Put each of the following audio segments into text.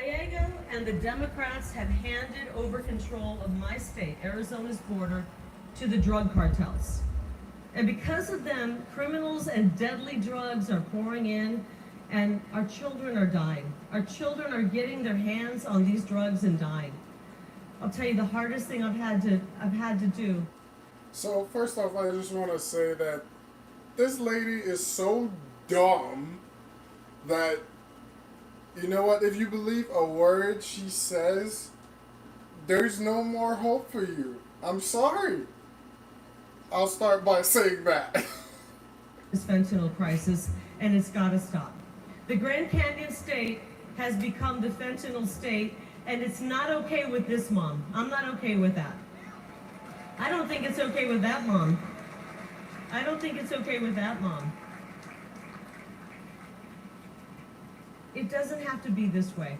Moreno and the Democrats have handed over control of my state, Arizona's border, to the drug cartels. And because of them, criminals and deadly drugs are pouring in, and our children are dying. Our children are getting their hands on these drugs and dying. I'll tell you the hardest thing I've had to do. So first off, I just want to say that this lady is so dumb that, you know what, if you believe a word she says, there's no more hope for you. I'm sorry. I'll start by saying that. This fentanyl crisis, and it's got to stop. The Grand Canyon state has become the fentanyl state, and it's not okay with this mom. I'm not okay with that. I don't think it's okay with that mom. I don't think it's okay with that mom. It doesn't have to be this way.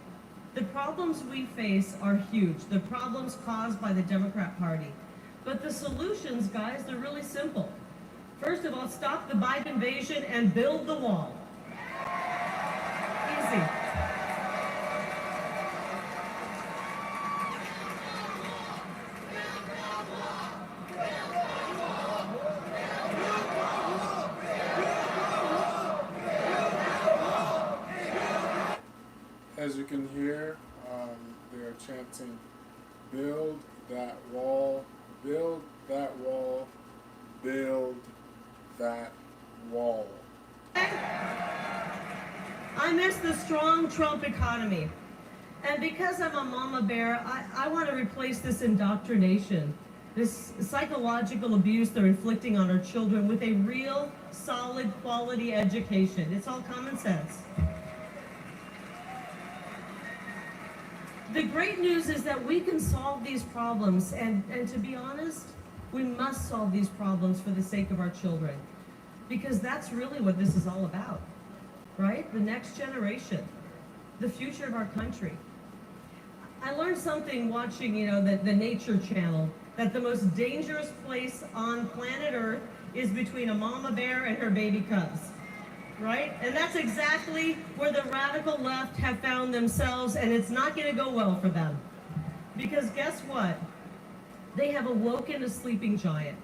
The problems we face are huge. The problems caused by the Democrat Party. But the solutions, guys, they're really simple. First of all, stop the Biden invasion and build the wall. Easy. As you can hear, they are chanting, build that wall, build that wall, build that wall. I miss the strong Trump economy. And because I'm a mama bear, I want to replace this indoctrination, this psychological abuse they're inflicting on our children with a real, solid, quality education. It's all common sense. The great news is that we can solve these problems, and to be honest, we must solve these problems for the sake of our children, because that's really what this is all about, right? The next generation, the future of our country. I learned something watching, the Nature Channel, that the most dangerous place on planet Earth is between a mama bear and her baby cubs. Right? And that's exactly where the radical left have found themselves, and it's not going to go well for them. Because guess what? They have awoken a sleeping giant.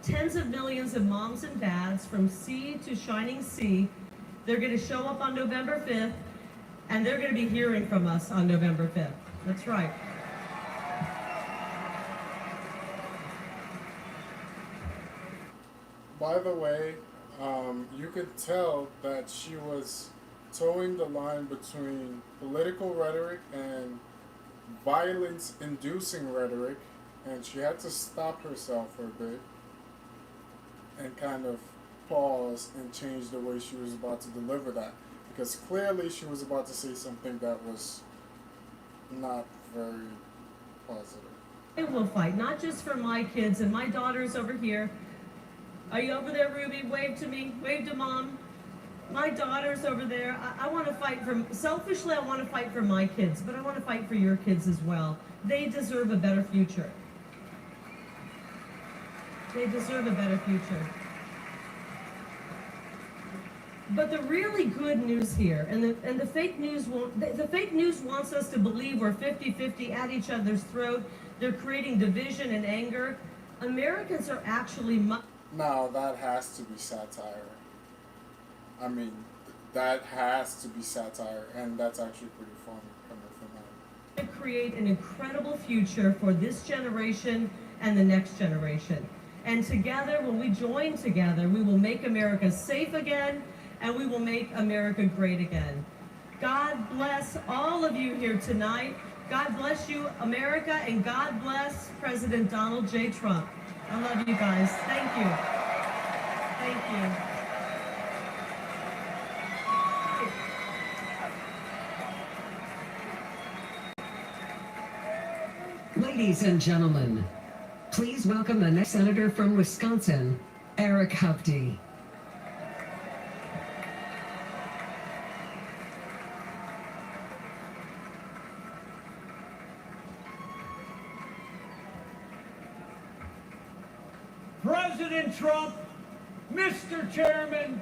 Tens of millions of moms and dads from sea to shining sea, they're going to show up on November 5th, and they're going to be hearing from us on November 5th. That's right. By the way, you could tell that she was towing the line between political rhetoric and violence-inducing rhetoric, and she had to stop herself for a bit and kind of pause and change the way she was about to deliver that, because clearly she was about to say something that was not very positive. I will fight, not just for my kids and my daughters over here. Are you over there, Ruby? Wave to me. Wave to Mom. My daughter's over there. I want to fight for, selfishly, I want to fight for my kids, but I want to fight for your kids as well. They deserve a better future. They deserve a better future. But the really good news here, and the fake news the fake news wants us to believe we're 50-50 at each other's throat. They're creating division and anger. Americans are actually Now, that has to be satire. I mean, that has to be satire, and that's actually pretty funny coming from them. to create an incredible future for this generation and the next generation. And together, when we join together, we will make America safe again, and we will make America great again. God bless all of you here tonight. God bless you, America, and God bless President Donald J. Trump. I love you guys. Thank you. Thank you. Ladies and gentlemen, please welcome the next senator from Wisconsin, Eric Hovde. President Trump, Mr. Chairman,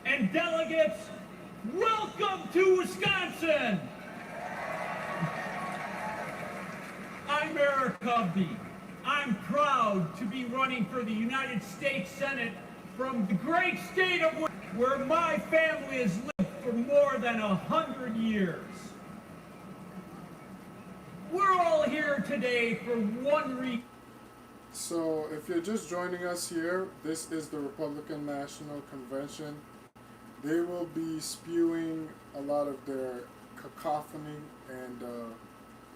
and delegates, welcome to Wisconsin. Hovde. I'm proud to be running for the United States Senate from the great state of where my family has lived for more than 100 years. We're all here today for one reason. So, if you're just joining us here, this is the Republican National Convention. They will be spewing a lot of their cacophony and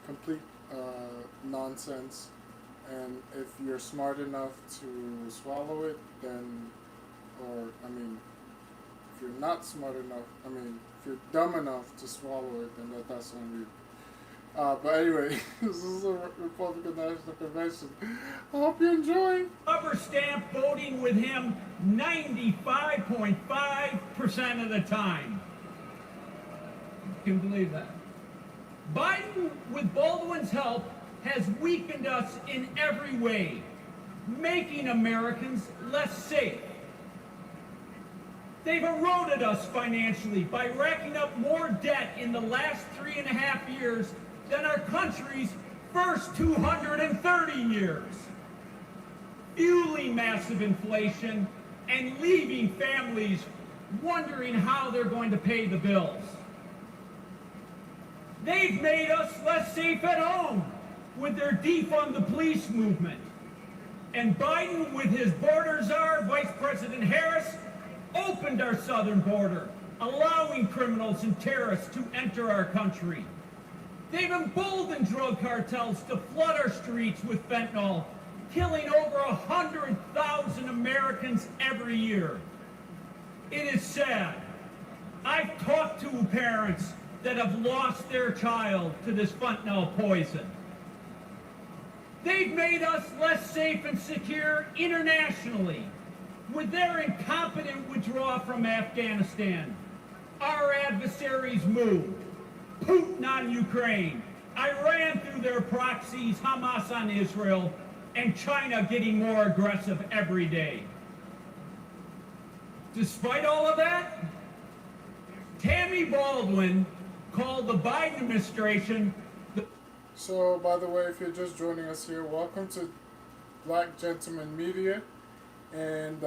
complete nonsense. And if you're smart enough to swallow it, then, if you're not smart enough, if you're dumb enough to swallow it, then that's on you. But anyway, this is the Republican National Convention. I hope you enjoy. Rubber stamp voting with him 95.5% of the time. You can believe that. Biden, with Baldwin's help, has weakened us in every way, making Americans less safe. They've eroded us financially by racking up more debt in the last 3.5 years than our country's first 230 years, fueling massive inflation and leaving families wondering how they're going to pay the bills. They've made us less safe at home with their defund the police movement. And Biden, with his border czar, Vice President Harris, opened our southern border, allowing criminals and terrorists to enter our country. They've emboldened drug cartels to flood our streets with fentanyl, killing over 100,000 Americans every year. It is sad. I've talked to parents that have lost their child to this fentanyl poison. They've made us less safe and secure internationally with their incompetent withdrawal from Afghanistan. Our adversaries moved. Putin on Ukraine, Iran through their proxies, Hamas on Israel, and China getting more aggressive every day. Despite all of that, Tammy Baldwin called the Biden administration the... So, by the way, if you're just joining us here, welcome to Black Gentleman Media. And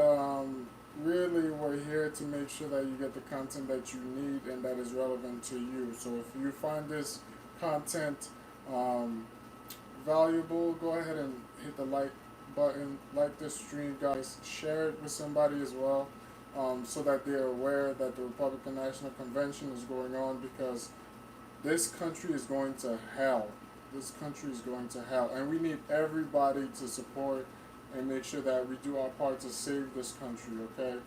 really, we're here to make sure that you get the content that you need and that is relevant to you. So if you find this content valuable, go ahead and hit the like button, like this stream, guys. Share it with somebody as well, so that they're aware that the Republican National Convention is going on, because this country is going to hell. This country is going to hell. And we need everybody to support and make sure that we do our part to save this country, okay?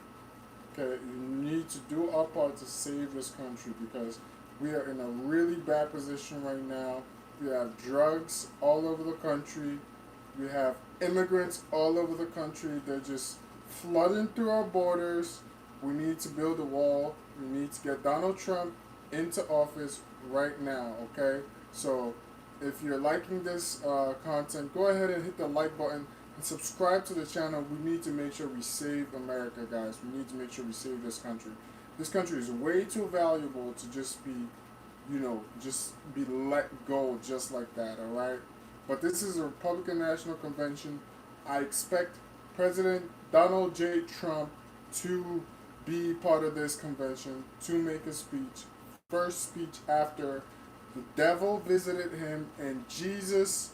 Okay, you need to do our part to save this country, because we are in a really bad position right now. We have drugs all over the country. We have immigrants all over the country. They're just flooding through our borders. We need to build a wall. We need to get Donald Trump into office right now, okay? So if you're liking this content, go ahead and hit the like button. And subscribe to the channel. We need to make sure we save America, guys. We need to make sure we save this country. This country is way too valuable to just be, just be let go just like that, all right? But this is a Republican National Convention. I expect President Donald J. Trump to be part of this convention, to make a speech. First speech after the devil visited him and Jesus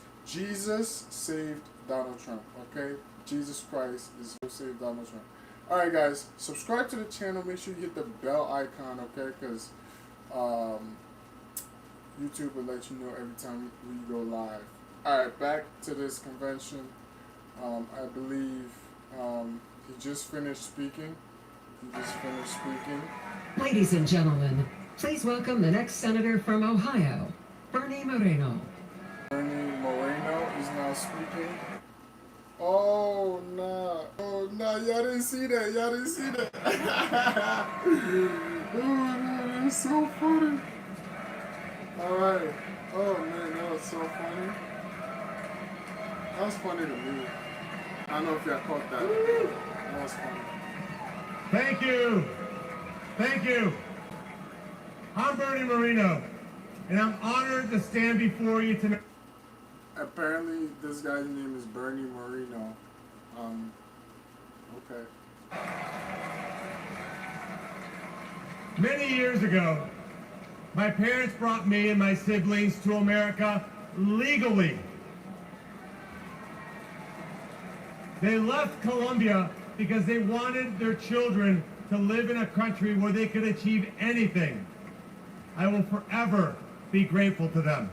saved Donald Trump, okay? Jesus Christ is who saved Donald Trump. Alright, guys, subscribe to the channel. Make sure you hit the bell icon, okay? Because YouTube will let you know every time we go live. Alright, back to this convention. I believe he just finished speaking. Ladies and gentlemen, please welcome the next senator from Ohio, Moreno. Moreno is now speaking. Oh no, y'all didn't see that. Oh no, that's so funny. Alright. Oh man, that was so funny. That was funny to me. I don't know if y'all caught that. That was funny. Thank you. I'm Bernie Moreno, and I'm honored to stand before you tonight. Apparently, this guy's name is Bernie Moreno. Okay. Many years ago, my parents brought me and my siblings to America legally. They left Colombia because they wanted their children to live in a country where they could achieve anything. I will forever be grateful to them.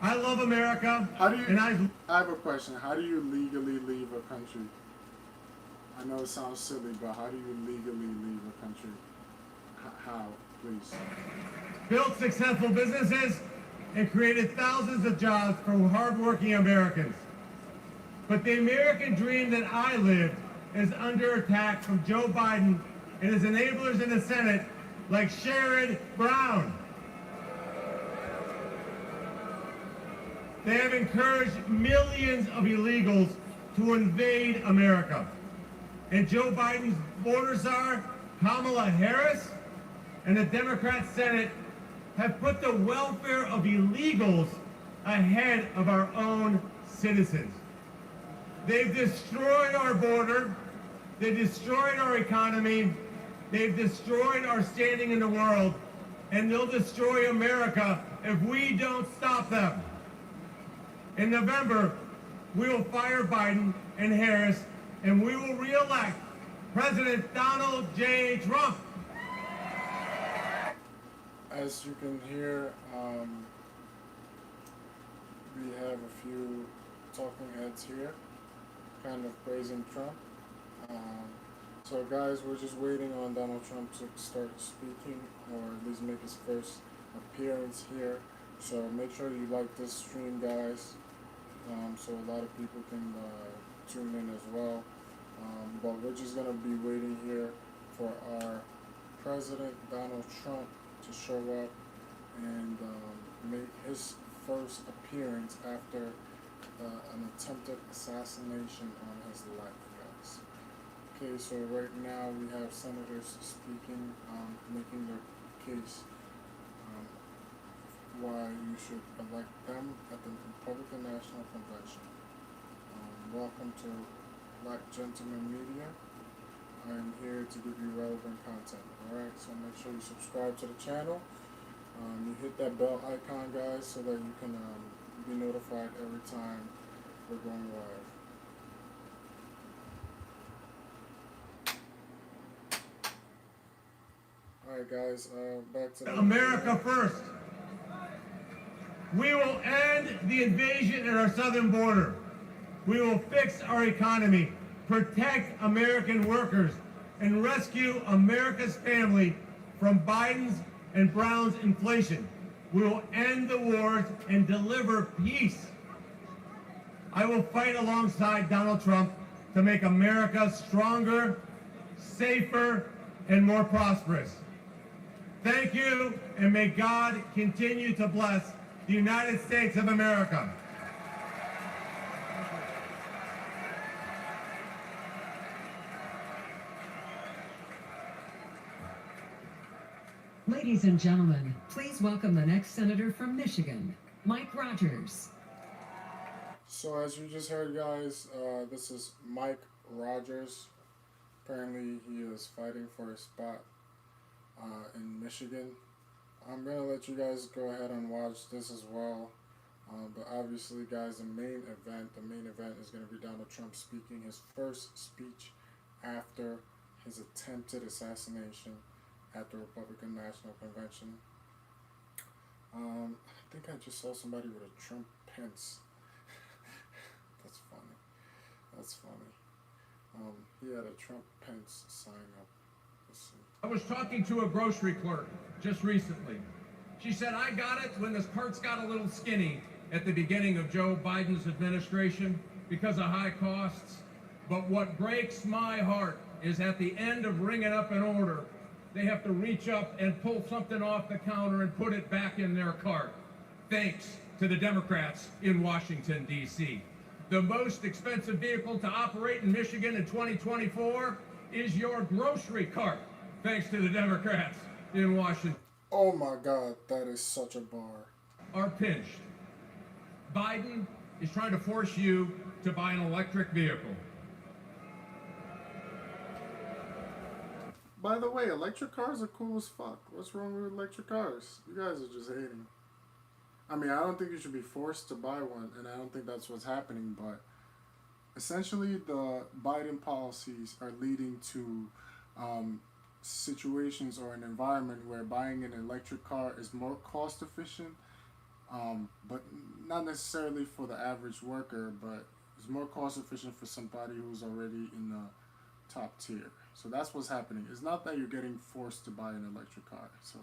I love America, How do you? and I have a question. How do you legally leave a country? I know it sounds silly, but how do you legally leave a country? How, please? built successful businesses and created thousands of jobs for hardworking Americans. But the American dream that I lived is under attack from Joe Biden and his enablers in the Senate like Sherrod Brown. They have encouraged millions of illegals to invade America. And Joe Biden's border czar, Kamala Harris, and the Democrat Senate have put the welfare of illegals ahead of our own citizens. They've destroyed our border, they've destroyed our economy, they've destroyed our standing in the world, and they'll destroy America if we don't stop them. In November, we will fire Biden and Harris, and we will re-elect President Donald J. Trump. As you can hear, we have a few talking heads here, kind of praising Trump. So guys, we're just waiting on Donald Trump to start speaking, or at least make his first appearance here. So make sure you like this stream, guys, so a lot of people can tune in as well. But we're just going to be waiting here for our President Donald Trump to show up and make his first appearance after an attempted assassination on his life, guys. Okay, so right now we have senators speaking, making their case why you should elect them at the Republican National Convention. Welcome to Black Gentleman Media. I am here to give you relevant content. Alright, so make sure you subscribe to the channel. You hit that bell icon, guys, so that you can be notified every time we're going live. Alright, guys, back to America first. We will end the invasion at our southern border. We will fix our economy, protect American workers, and rescue America's family from Biden's and Brown's inflation. We will end the wars and deliver peace. I will fight alongside Donald Trump to make America stronger, safer, and more prosperous. Thank you, and may God continue to bless the United States of America. Ladies and gentlemen, please welcome the next senator from Michigan, Mike Rogers. So as you just heard, guys, this is Mike Rogers. Apparently he is fighting for a spot in Michigan. I'm going to let you guys go ahead and watch this as well. But obviously, guys, the main event is going to be Donald Trump speaking his first speech after his attempted assassination at the Republican National Convention. I think I just saw somebody with a Trump Pence. That's funny. That's funny. He had a Trump Pence sign up. Let's see. I was talking to a grocery clerk just recently. She said, I got it when this carts got a little skinny at the beginning of Joe Biden's administration because of high costs. But what breaks my heart is at the end of ringing up an order, they have to reach up and pull something off the counter and put it back in their cart. Thanks to the Democrats in Washington, D.C. The most expensive vehicle to operate in Michigan in 2024 is your grocery cart, thanks to the Democrats in Washington. Oh my God, that is such a bar. Are pinched. Biden is trying to force you to buy an electric vehicle. By the way, electric cars are cool as fuck. What's wrong with electric cars? You guys are just hating. I mean, I don't think you should be forced to buy one, and I don't think that's what's happening, but essentially the Biden policies are leading to situations or an environment where buying an electric car is more cost efficient, but not necessarily for the average worker, but it's more cost efficient for somebody who's already in the top tier. So that's what's happening. It's not that you're getting forced to buy an electric car. So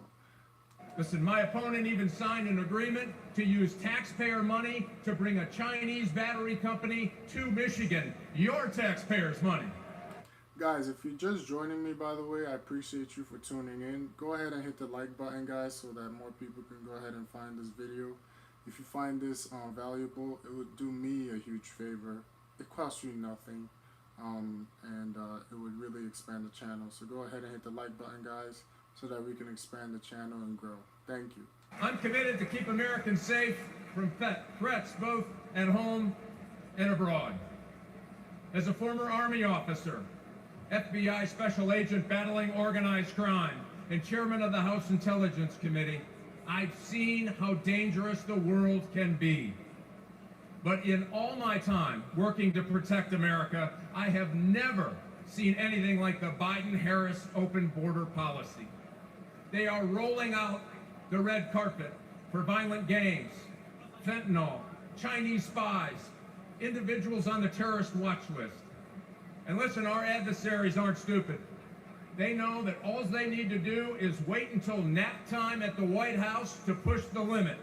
Listen, my opponent even signed an agreement to use taxpayer money to bring a Chinese battery company to Michigan. Your taxpayers' money. guys, if you're just joining me, by the way, I appreciate you for tuning in. Go ahead and hit the like button, guys, so that more people can go ahead and find this video. If you find this valuable, it would do me a huge favor. It costs you nothing, and it would really expand the channel. So go ahead and hit the like button, guys, so that we can expand the channel and grow. Thank you. I'm committed to keep Americans safe from threats both at home and abroad. As a former Army officer, FBI special agent battling organized crime, and chairman of the House Intelligence Committee, I've seen how dangerous the world can be. But in all my time working to protect America, I have never seen anything like the Biden-Harris open border policy. They are rolling out the red carpet for violent gangs, fentanyl, Chinese spies, individuals on the terrorist watch list. And listen, our adversaries aren't stupid. They know that all they need to do is wait until nap time at the White House to push the limit.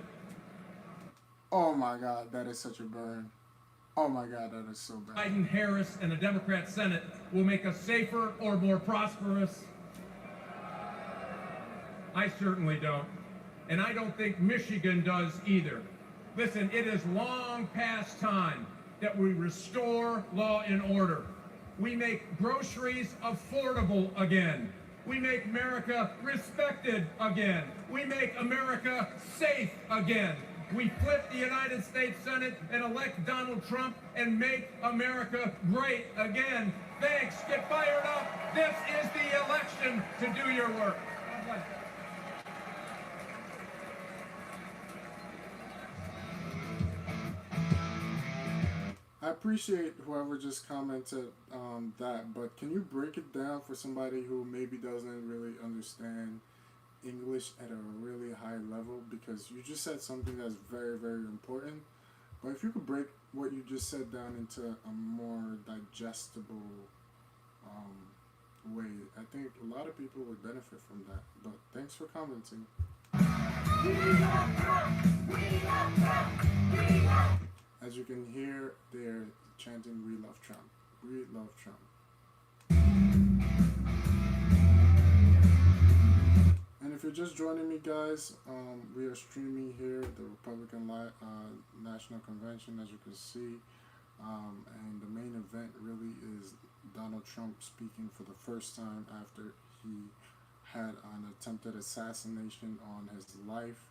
Oh my God, that is such a burn. Oh my God, that is so bad. Biden, Harris, and a Democrat Senate will make us safer or more prosperous. I certainly don't. And I don't think Michigan does either. Listen, it is long past time that we restore law and order. We make groceries affordable again. We make America respected again. We make America safe again. We flip the United States Senate and elect Donald Trump and make America great again. Thanks. Get fired up. This is the election to do your work. God bless. I appreciate whoever just commented that, but can you break it down for somebody who maybe doesn't really understand English at a really high level? Because you just said something that's very, very important. But if you could break what you just said down into a more digestible way, I think a lot of people would benefit from that. But thanks for commenting. As you can hear, they're chanting, "We love Trump. We love Trump." And if you're just joining me, guys, we are streaming here at the Republican National Convention, as you can see. And the main event really is Donald Trump speaking for the first time after he had an attempted assassination on his life.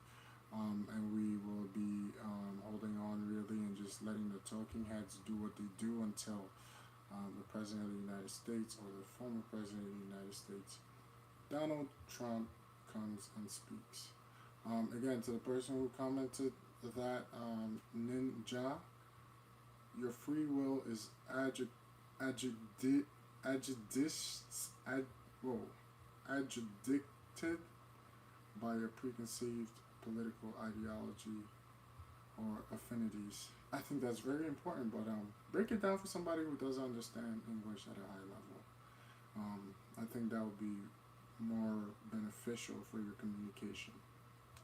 And we will be holding on really and just letting the talking heads do what they do until the President of the United States or the former President of the United States, Donald Trump, comes and speaks. Again, to the person who commented that, Ninja, your free will is addicted by your preconceived political ideology or affinities. I think that's very important, but break it down for somebody who doesn't understand English at a high level. I think that would be more beneficial for your communication.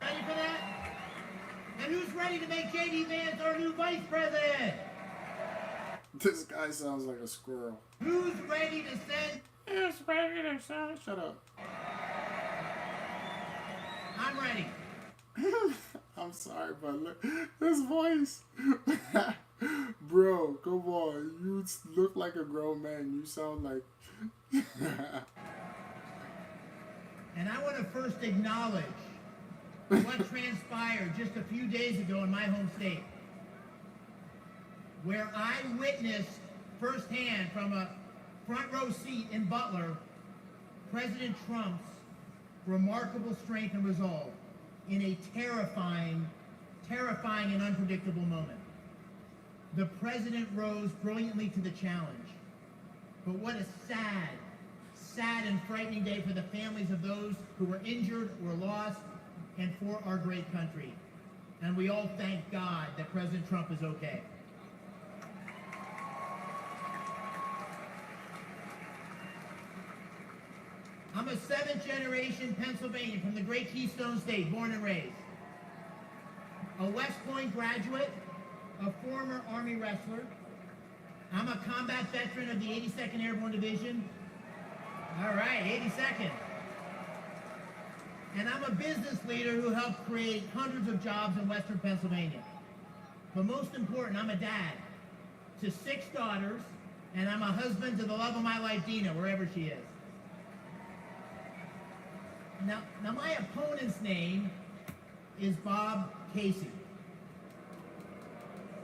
Ready for that? And who's ready to make J.D. Vance our new vice president? This guy sounds like a squirrel. Who's ready to send? Who's ready to send? Shut up. I'm ready. I'm sorry, but look, his voice. Bro, come on. You look like a grown man. You sound like... And I want to first acknowledge what transpired just a few days ago in my home state. where I witnessed firsthand from a front row seat in Butler, President Trump's remarkable strength and resolve in a terrifying and unpredictable moment. The president rose brilliantly to the challenge. But what a sad and frightening day for the families of those who were injured or lost and for our great country. And we all thank God that President Trump is okay. I'm a seventh generation Pennsylvanian from the great Keystone State, born and raised. A West Point graduate, a former Army wrestler. I'm a combat veteran of the 82nd Airborne Division. All right, 82nd. And I'm a business leader who helped create hundreds of jobs in Western Pennsylvania. But most important, I'm a dad to 6 daughters, and I'm a husband to the love of my life, Dina, wherever she is. Now my opponent's name is Bob Casey.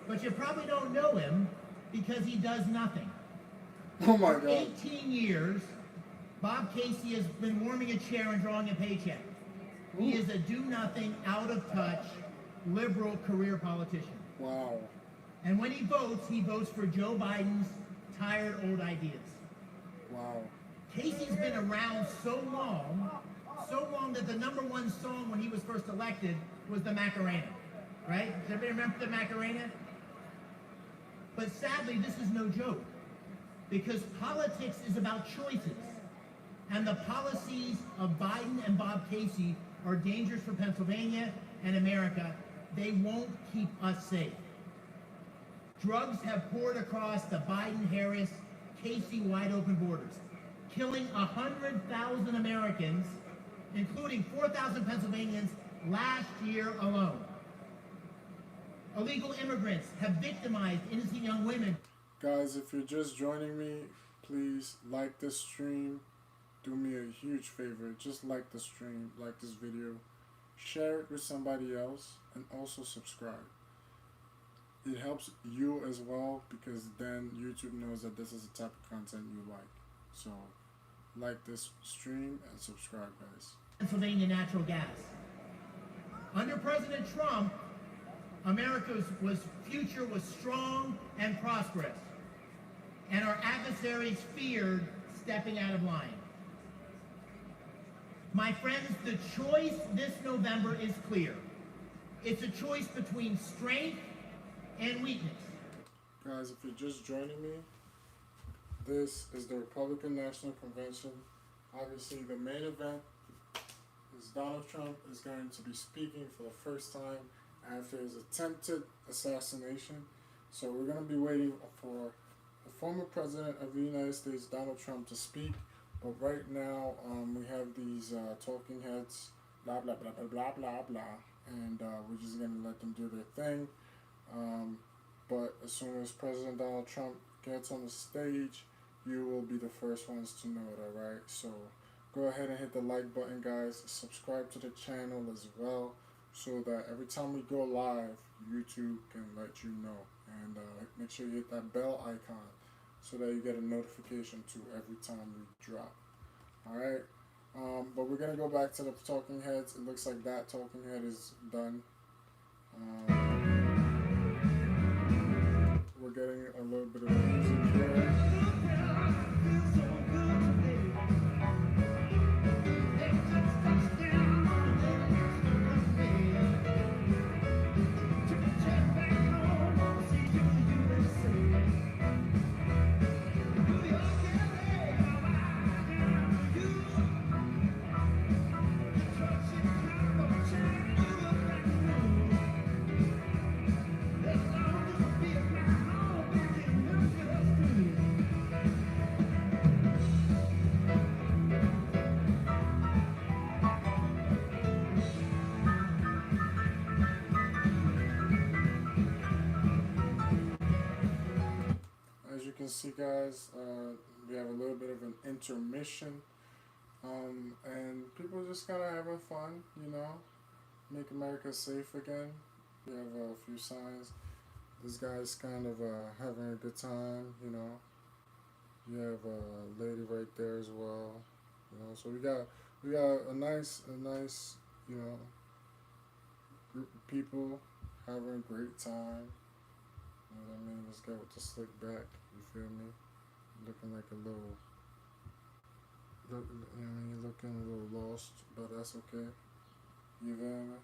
But you probably don't know him because he does nothing. Oh my For God. 18 years, Bob Casey has been warming a chair and drawing a paycheck. He is a do-nothing, out-of-touch, liberal career politician. Wow. And when he votes for Joe Biden's tired old ideas. Wow. Casey's been around so long that the #1 song when he was first elected was the Macarena, right? Does everybody remember the Macarena? But sadly, this is no joke, because politics is about choices. And the policies of Biden and Bob Casey are dangerous for Pennsylvania and America. They won't keep us safe. Drugs have poured across the Biden-Harris, Casey wide-open borders, killing 100,000 Americans, including 4,000 Pennsylvanians last year alone. Illegal immigrants have victimized innocent young women. Guys, if you're just joining me, please like this stream. Do me a huge favor. Just like the stream, like this video. Share it with somebody else, and also subscribe. It helps you as well, because then YouTube knows that this is the type of content you like. So, like this stream and subscribe, guys. Pennsylvania natural gas. Under President Trump, America's future was strong and prosperous, and our adversaries feared stepping out of line. My friends, the choice this November is clear. It's a choice between strength and weakness. Guys, if you're just joining me, this is the Republican National Convention. Obviously, the main event is Donald Trump is going to be speaking for the first time after his attempted assassination. So we're going to be waiting for the former president of the United States, Donald Trump, to speak. But right now, we have these talking heads, blah, blah, blah, blah, blah, blah, blah. And we're just going to let them do their thing. But as soon as President Donald Trump gets on the stage, you will be the first ones to know it, alright? So go ahead and hit the like button, guys. Subscribe to the channel as well, so that every time we go live, YouTube can let you know. And make sure you hit that bell icon so that you get a notification to every time we drop. Alright? But we're going to go back to the talking heads. It looks like that talking head is done. We're getting a little bit of music here. As you can see, guys, we have a little bit of an intermission, and people just kind of having fun, you know, make America safe again. We have a few signs. This guy's kind of having a good time, you know. You have a lady right there as well, you know. So we got a nice, you know, group of people having a great time. You know what I mean? This guy with the slick back, you feel me? Looking like a little, look, you know what I mean? Looking a little lost, but that's okay. You feel me?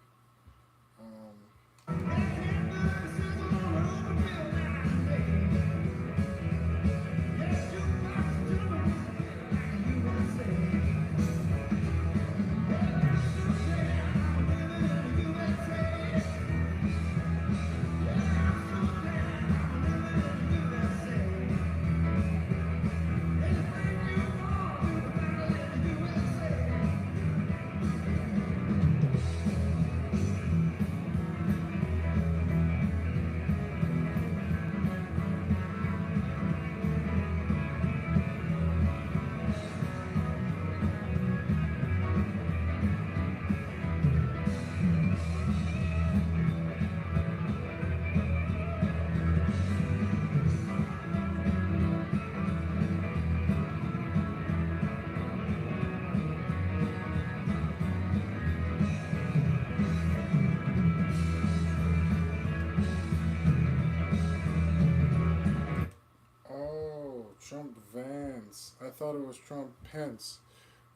Oh, Trump Vance. I thought it was Trump Pence,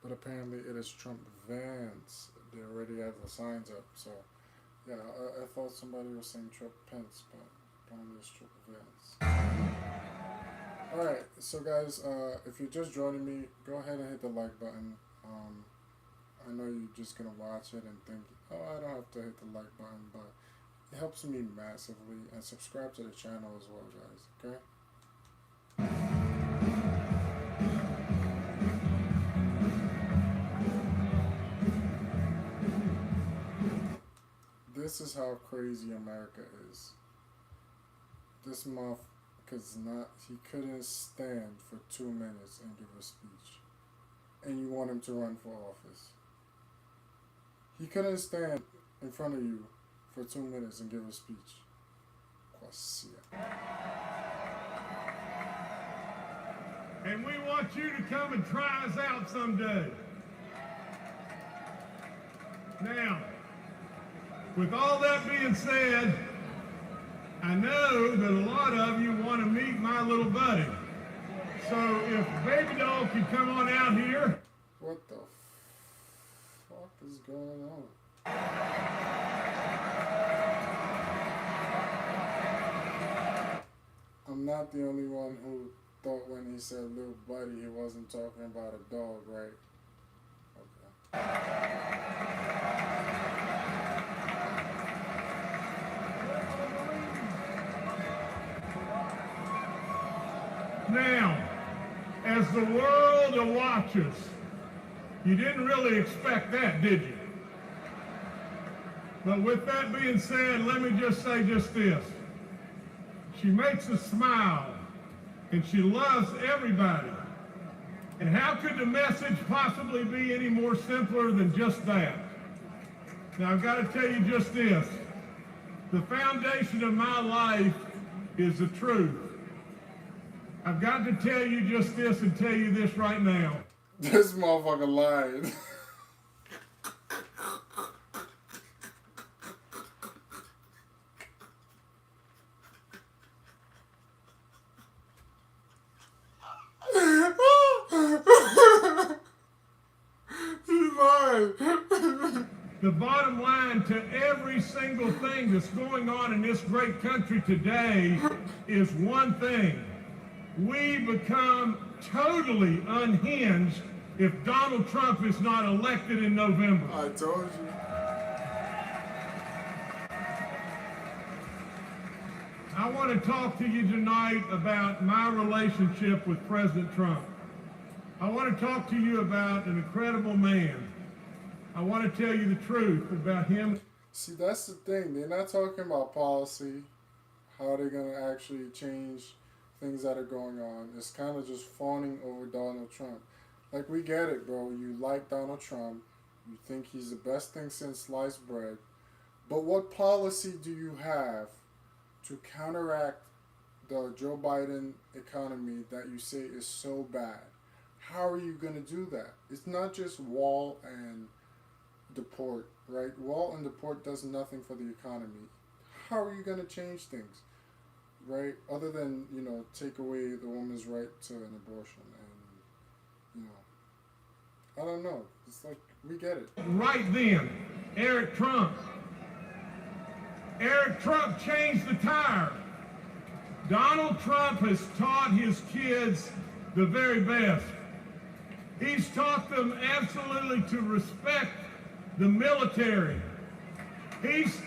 but apparently it is Trump Vance. They already have the signs up, so yeah, I thought somebody was saying Trump Pence, but apparently it's Trump Vance. Alright, so guys, if you're just joining me, go ahead and hit the like button. I know you're just gonna watch it and think, oh, I don't have to hit the like button, but it helps me massively. And subscribe to the channel as well, guys, okay? This is how crazy America is. This motherfucker's he couldn't stand for 2 minutes and give a speech. And you want him to run for office. He couldn't stand in front of you for 2 minutes and give a speech. Quasia. And we want you to come and try us out someday. Now, with all that being said, I know that a lot of you want to meet my little buddy. So if Baby Doll could come on out here. What the fuck is going on? I'm not the only one who thought when he said little buddy he wasn't talking about a dog, right? Okay. Now, as the world watches, you didn't really expect that, did you? But with that being said, let me just say just this. She makes us smile, and she loves everybody. And how could the message possibly be any more simpler than just that? Now, I've got to tell you just this. The foundation of my life is the truth. I've got to tell you just this and tell you this right now. This motherfucker lied. He lied. The bottom line to every single thing that's going on in this great country today is one thing. We become totally unhinged if Donald Trump is not elected in November. I told you. I want to talk to you tonight about my relationship with President Trump. I want to talk to you about an incredible man. I want to tell you the truth about him. See, that's the thing. They're not talking about policy, how they're going to actually change things that are going on. It's kind of just fawning over Donald Trump. Like, we get it, bro. You like Donald Trump. You think he's the best thing since sliced bread. But what policy do you have to counteract the Joe Biden economy that you say is so bad. How are you going to do that? It's not just wall and deport, right? Wall and deport does nothing for the economy. How are you going to change things, right? Other than, take away the woman's right to an abortion. And, I don't know. It's like, we get it. Right then, Eric Trump changed the tire. Donald Trump has taught his kids the very best. He's taught them absolutely to respect the military. He's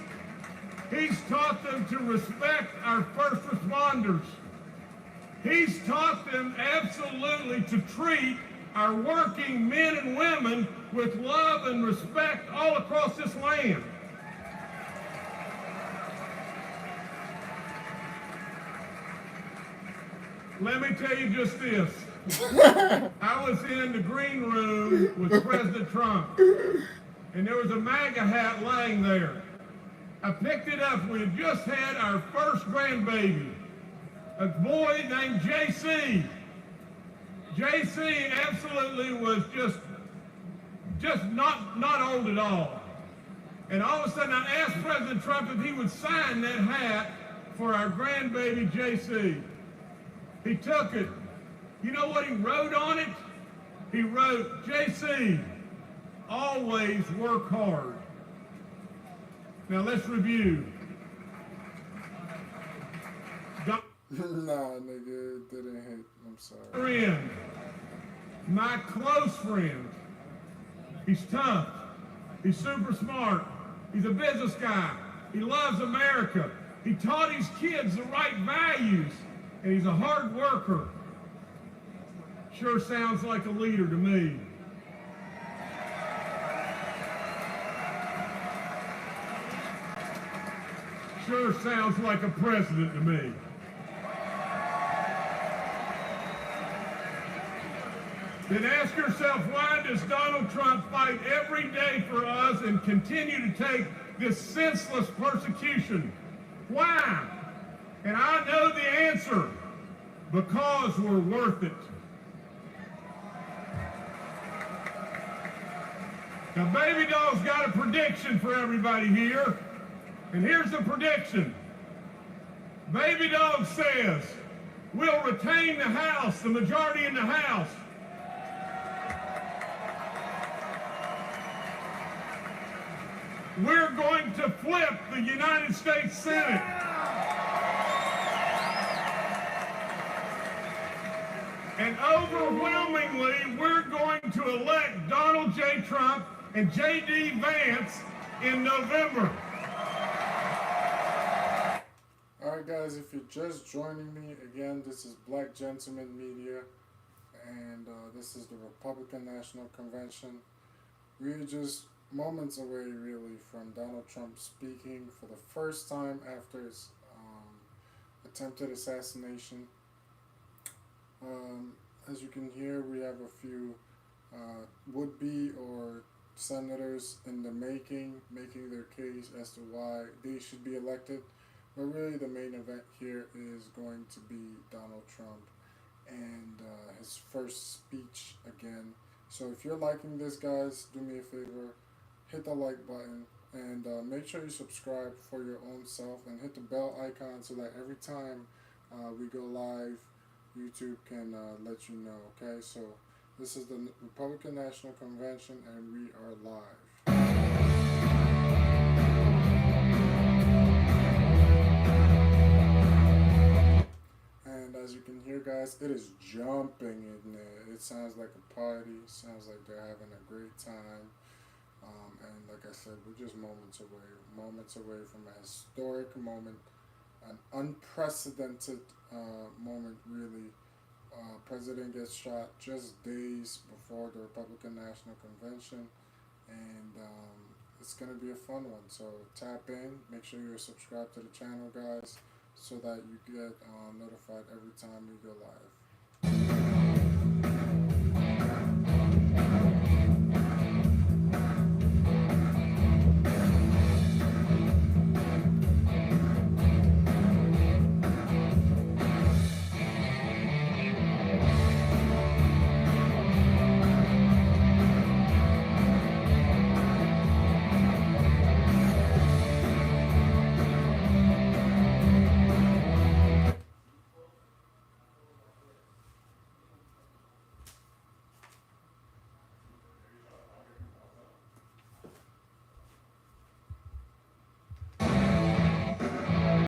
taught them to respect our first responders. He's taught them absolutely to treat our working men and women with love and respect all across this land. Let me tell you just this. I was in the green room with President Trump, and there was a MAGA hat laying there. I picked it up. We had just had our first grandbaby, a boy named JC. JC absolutely was just not old at all. And all of a sudden I asked President Trump if he would sign that hat for our grandbaby JC. He took it. You know what he wrote on it? He wrote, "JC, always work hard." Now let's review. Nah, nigga, it didn't hit. I'm sorry. Friend, my close friend. He's tough. He's super smart. He's a business guy. He loves America. He taught his kids the right values, and he's a hard worker. Sure sounds like a leader to me. Sure sounds like a president to me. Then ask yourself, why does Donald Trump fight every day for us and continue to take this senseless persecution? Why? And I know the answer. Because we're worth it. Now, Baby Doll's got a prediction for everybody here. And here's the prediction. Baby Dog says, we'll retain the House, the majority in the House. We're going to flip the United States Senate. And overwhelmingly, we're going to elect Donald J. Trump and J.D. Vance in November. Alright guys, if you're just joining me, again, this is Black Gentleman Media, and this is the Republican National Convention. We're just moments away, really, from Donald Trump speaking for the first time after his attempted assassination. As you can hear, we have a few would-be or senators in the making their case as to why they should be elected. But really the main event here is going to be Donald Trump and his first speech again. So if you're liking this, guys, do me a favor, hit the like button and make sure you subscribe for your own self and hit the bell icon so that every time we go live, YouTube can let you know, okay? So this is the Republican National Convention and we are live. And as you can hear, guys, it is jumping in there. It sounds like a party. It sounds like they're having a great time. And like I said, we're just moments away from a historic moment, an unprecedented moment, really. President gets shot just days before the Republican National Convention, and it's going to be a fun one. So tap in, make sure you're subscribed to the channel, guys, so that you get notified every time we go live.